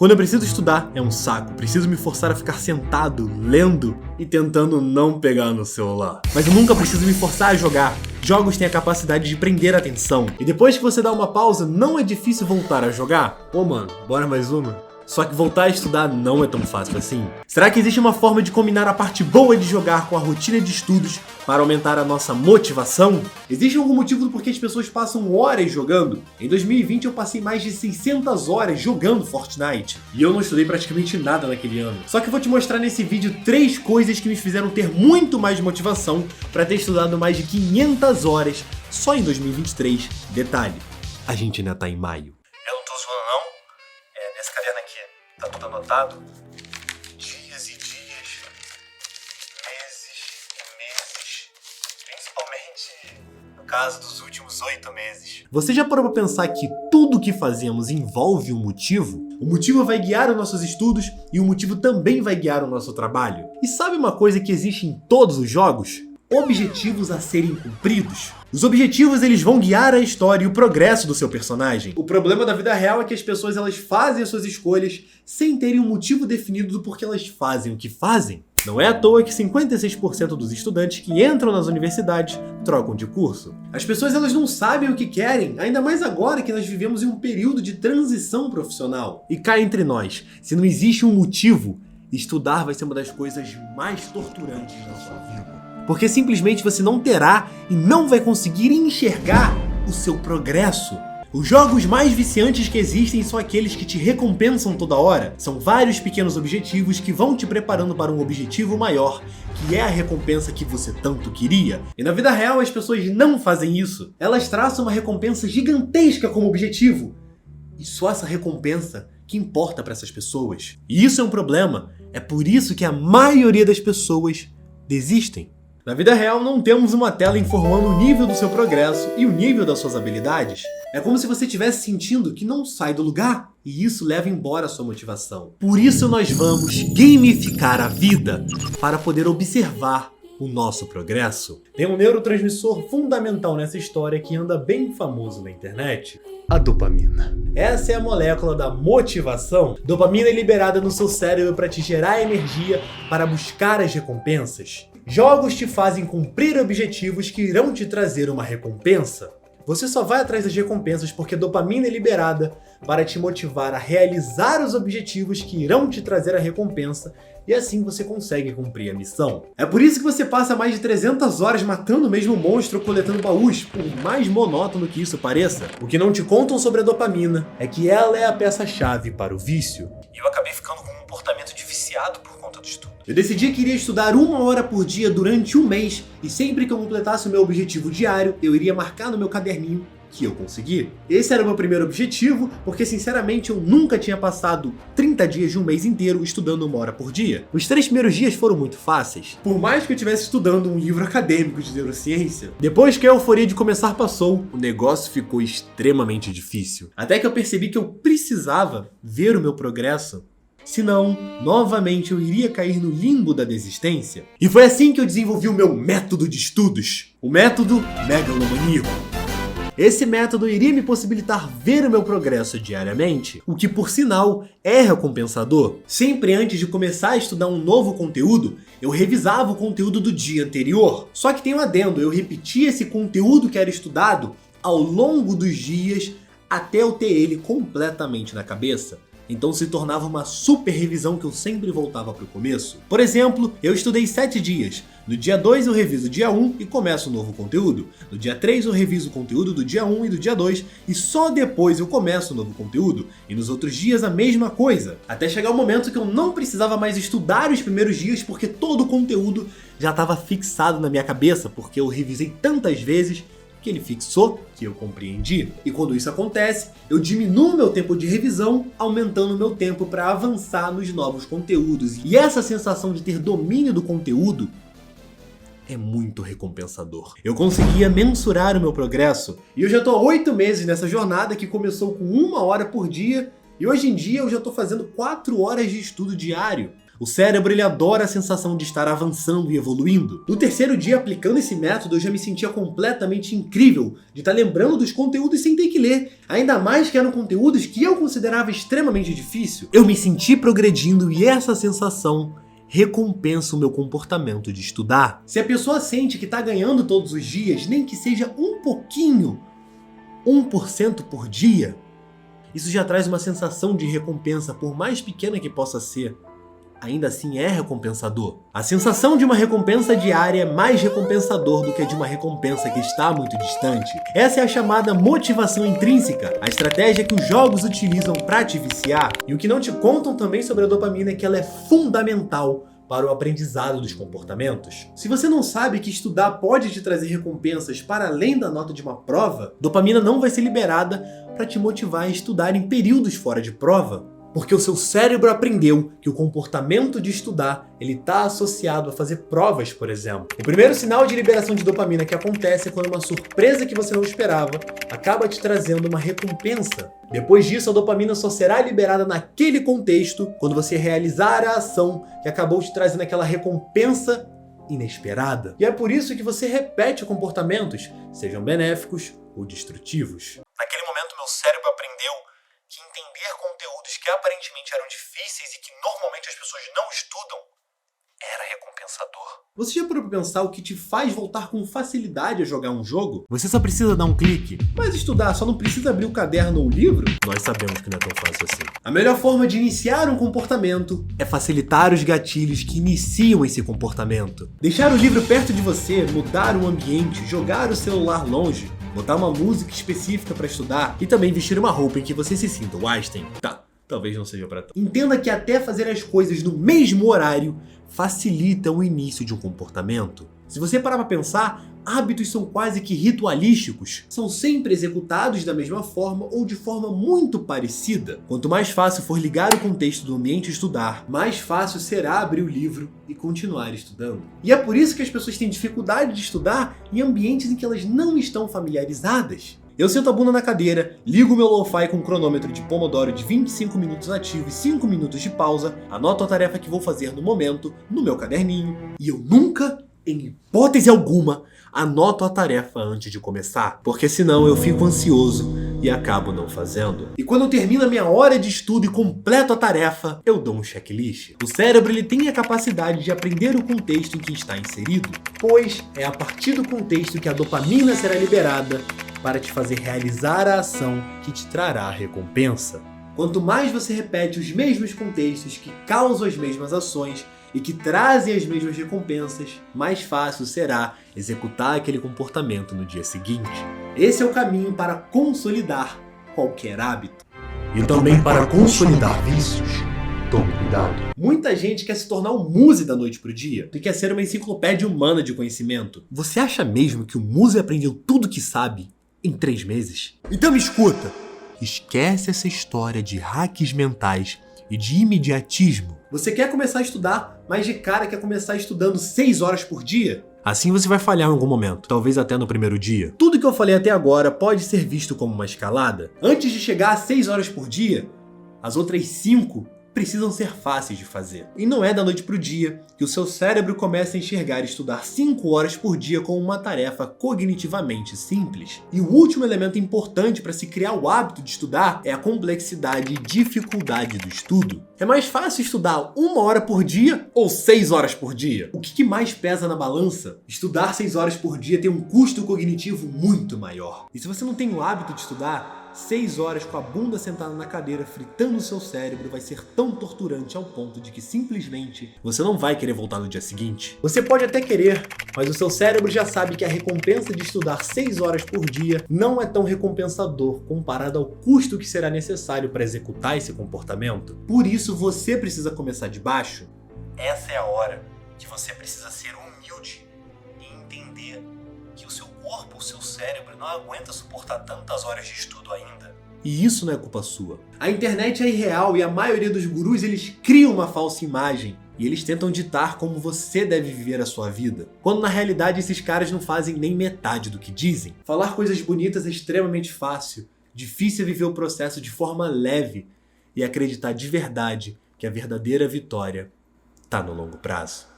Quando eu preciso estudar, é um saco. Preciso me forçar a ficar sentado, lendo e tentando não pegar no celular. Mas eu nunca preciso me forçar a jogar. Jogos têm a capacidade de prender a atenção. E depois que você dá uma pausa, não é difícil voltar a jogar. Pô, mano, bora mais uma? Só que voltar a estudar não é tão fácil assim. Será que existe uma forma de combinar a parte boa de jogar com a rotina de estudos para aumentar a nossa motivação? Existe algum motivo do porquê as pessoas passam horas jogando? Em 2020 eu passei mais de 600 horas jogando Fortnite. E eu não estudei praticamente nada naquele ano. Só que eu vou te mostrar nesse vídeo 3 coisas que me fizeram ter muito mais motivação para ter estudado mais de 500 horas só em 2023. Detalhe, a gente ainda tá em maio. Eu não tô zoando não. Nesse caderno aqui tá tudo anotado. Dias e dias, meses e meses. Principalmente no caso dos últimos 8 meses. Você já parou pra pensar que tudo que fazemos envolve um motivo? O motivo vai guiar os nossos estudos e o motivo também vai guiar o nosso trabalho. E sabe uma coisa que existe em todos os jogos? Objetivos a serem cumpridos. Os objetivos eles vão guiar a história e o progresso do seu personagem. O problema da vida real é que as pessoas elas fazem as suas escolhas sem terem um motivo definido do porquê elas fazem o que fazem. Não é à toa que 56% dos estudantes que entram nas universidades trocam de curso. As pessoas elas não sabem o que querem, ainda mais agora que nós vivemos em um período de transição profissional. E cá entre nós, se não existe um motivo, estudar vai ser uma das coisas mais torturantes da sua vida. Porque simplesmente você não terá e não vai conseguir enxergar o seu progresso. Os jogos mais viciantes que existem são aqueles que te recompensam toda hora. São vários pequenos objetivos que vão te preparando para um objetivo maior, que é a recompensa que você tanto queria. E na vida real as pessoas não fazem isso. Elas traçam uma recompensa gigantesca como objetivo. E só essa recompensa que importa para essas pessoas. E isso é um problema. É por isso que a maioria das pessoas desistem. Na vida real, não temos uma tela informando o nível do seu progresso e o nível das suas habilidades. É como se você estivesse sentindo que não sai do lugar, e isso leva embora a sua motivação. Por isso nós vamos gamificar a vida, para poder observar o nosso progresso. Tem um neurotransmissor fundamental nessa história que anda bem famoso na internet. A dopamina. Essa é a molécula da motivação. Dopamina é liberada no seu cérebro para te gerar energia para buscar as recompensas. Jogos te fazem cumprir objetivos que irão te trazer uma recompensa. Você só vai atrás das recompensas porque dopamina é liberada para te motivar a realizar os objetivos que irão te trazer a recompensa e assim você consegue cumprir a missão. É por isso que você passa mais de 300 horas matando o mesmo monstro ou coletando baús, por mais monótono que isso pareça. O que não te contam sobre a dopamina é que ela é a peça-chave para o vício. E eu acabei ficando com um comportamento de viciado por conta do estudo. Eu decidi que iria estudar 1 hora por dia durante um mês e sempre que eu completasse o meu objetivo diário, eu iria marcar no meu caderninho que eu consegui. Esse era o meu primeiro objetivo, porque sinceramente eu nunca tinha passado 30 dias de um mês inteiro estudando 1 hora por dia. Os 3 primeiros dias foram muito fáceis. Por mais que eu estivesse estudando um livro acadêmico de neurociência, depois que a euforia de começar passou, o negócio ficou extremamente difícil. Até que eu percebi que eu precisava ver o meu progresso. Senão, novamente eu iria cair no limbo da desistência. E foi assim que eu desenvolvi o meu método de estudos, o método megalomaníaco. Esse método iria me possibilitar ver o meu progresso diariamente, o que por sinal é recompensador. Sempre antes de começar a estudar um novo conteúdo, eu revisava o conteúdo do dia anterior. Só que tem um adendo, eu repetia esse conteúdo que era estudado ao longo dos dias até eu ter ele completamente na cabeça. Então se tornava uma super revisão que eu sempre voltava para o começo. Por exemplo, eu estudei 7 dias. No dia 2 eu reviso o dia 1 e começo um novo conteúdo. No dia 3 eu reviso o conteúdo do dia 1 e do dia 2 e só depois eu começo um novo conteúdo. E nos outros dias a mesma coisa. Até chegar o momento que eu não precisava mais estudar os primeiros dias porque todo o conteúdo já estava fixado na minha cabeça, porque eu revisei tantas vezes que ele fixou, que eu compreendi. E quando isso acontece, eu diminuo meu tempo de revisão, aumentando meu tempo para avançar nos novos conteúdos. E essa sensação de ter domínio do conteúdo é muito recompensador. Eu conseguia mensurar o meu progresso e eu já tô há 8 meses nessa jornada que começou com 1 hora por dia e hoje em dia eu já tô fazendo 4 horas de estudo diário. O cérebro ele adora a sensação de estar avançando e evoluindo. No terceiro dia aplicando esse método, eu já me sentia completamente incrível de estar lembrando dos conteúdos sem ter que ler. Ainda mais que eram conteúdos que eu considerava extremamente difícil. Eu me senti progredindo e essa sensação recompensa o meu comportamento de estudar. Se a pessoa sente que está ganhando todos os dias, nem que seja um pouquinho, 1% por dia, isso já traz uma sensação de recompensa, por mais pequena que possa ser. Ainda assim é recompensador. A sensação de uma recompensa diária é mais recompensador do que a de uma recompensa que está muito distante. Essa é a chamada motivação intrínseca, a estratégia que os jogos utilizam para te viciar. E o que não te contam também sobre a dopamina é que ela é fundamental para o aprendizado dos comportamentos. Se você não sabe que estudar pode te trazer recompensas para além da nota de uma prova, dopamina não vai ser liberada para te motivar a estudar em períodos fora de prova. Porque o seu cérebro aprendeu que o comportamento de estudar ele está associado a fazer provas, por exemplo. O primeiro sinal de liberação de dopamina que acontece é quando uma surpresa que você não esperava acaba te trazendo uma recompensa. Depois disso, a dopamina só será liberada naquele contexto quando você realizar a ação que acabou te trazendo aquela recompensa inesperada. E é por isso que você repete comportamentos, sejam benéficos ou destrutivos. Naquele momento, meu cérebro aprendeu que entender conteúdos que aparentemente eram difíceis e que normalmente as pessoas não estudam era recompensador. Você já parou pra pensar o que te faz voltar com facilidade a jogar um jogo? Você só precisa dar um clique. Mas estudar só não precisa abrir o caderno ou o livro? Nós sabemos que não é tão fácil assim. A melhor forma de iniciar um comportamento é facilitar os gatilhos que iniciam esse comportamento. Deixar o livro perto de você, mudar o ambiente, jogar o celular longe, botar uma música específica para estudar e também vestir uma roupa em que você se sinta o Einstein. Tá, talvez não seja para tanto. Entenda que até fazer as coisas no mesmo horário facilita o início de um comportamento. Se você parar para pensar, hábitos são quase que ritualísticos. São sempre executados da mesma forma ou de forma muito parecida. Quanto mais fácil for ligar o contexto do ambiente e estudar, mais fácil será abrir o livro e continuar estudando. E é por isso que as pessoas têm dificuldade de estudar em ambientes em que elas não estão familiarizadas. Eu sento a bunda na cadeira, ligo meu lo-fi com um cronômetro de Pomodoro de 25 minutos ativo e 5 minutos de pausa, anoto a tarefa que vou fazer no momento, no meu caderninho, e eu nunca, em hipótese alguma, anoto a tarefa antes de começar, porque senão eu fico ansioso e acabo não fazendo. E quando eu termino a minha hora de estudo e completo a tarefa, eu dou um checklist. O cérebro ele tem a capacidade de aprender o contexto em que está inserido, pois é a partir do contexto que a dopamina será liberada para te fazer realizar a ação que te trará a recompensa. Quanto mais você repete os mesmos contextos que causam as mesmas ações e que trazem as mesmas recompensas, mais fácil será executar aquele comportamento no dia seguinte. Esse é o caminho para consolidar qualquer hábito. E também para consolidar vícios. Tome cuidado. Muita gente quer se tornar um Muse da noite pro dia e quer ser uma enciclopédia humana de conhecimento. Você acha mesmo que o Muse aprendeu tudo que sabe em 3 meses? Então me escuta! Esquece essa história de hacks mentais e de imediatismo. Você quer começar a estudar, mas de cara quer começar estudando 6 horas por dia? Assim você vai falhar em algum momento, talvez até no primeiro dia. Tudo que eu falei até agora pode ser visto como uma escalada. Antes de chegar a 6 horas por dia, as outras 5 precisam ser fáceis de fazer. E não é da noite pro dia que o seu cérebro começa a enxergar estudar 5 horas por dia como uma tarefa cognitivamente simples. E o último elemento importante para se criar o hábito de estudar é a complexidade e dificuldade do estudo. É mais fácil estudar 1 hora por dia ou 6 horas por dia? O que mais pesa na balança? Estudar 6 horas por dia tem um custo cognitivo muito maior. E se você não tem o hábito de estudar, 6 horas com a bunda sentada na cadeira fritando o seu cérebro vai ser tão torturante ao ponto de que simplesmente você não vai querer voltar no dia seguinte. Você pode até querer, mas o seu cérebro já sabe que a recompensa de estudar 6 horas por dia não é tão recompensador comparado ao custo que será necessário para executar esse comportamento. Por isso você precisa começar de baixo. Essa é a hora que você precisa ser humilde e entender que o seu corpo, o seu cérebro não aguenta suportar tantas horas de estudo ainda. E isso não é culpa sua. A internet é irreal e a maioria dos gurus eles criam uma falsa imagem e eles tentam ditar como você deve viver a sua vida, quando na realidade esses caras não fazem nem metade do que dizem. Falar coisas bonitas é extremamente fácil, difícil é viver o processo de forma leve e acreditar de verdade que a verdadeira vitória tá no longo prazo.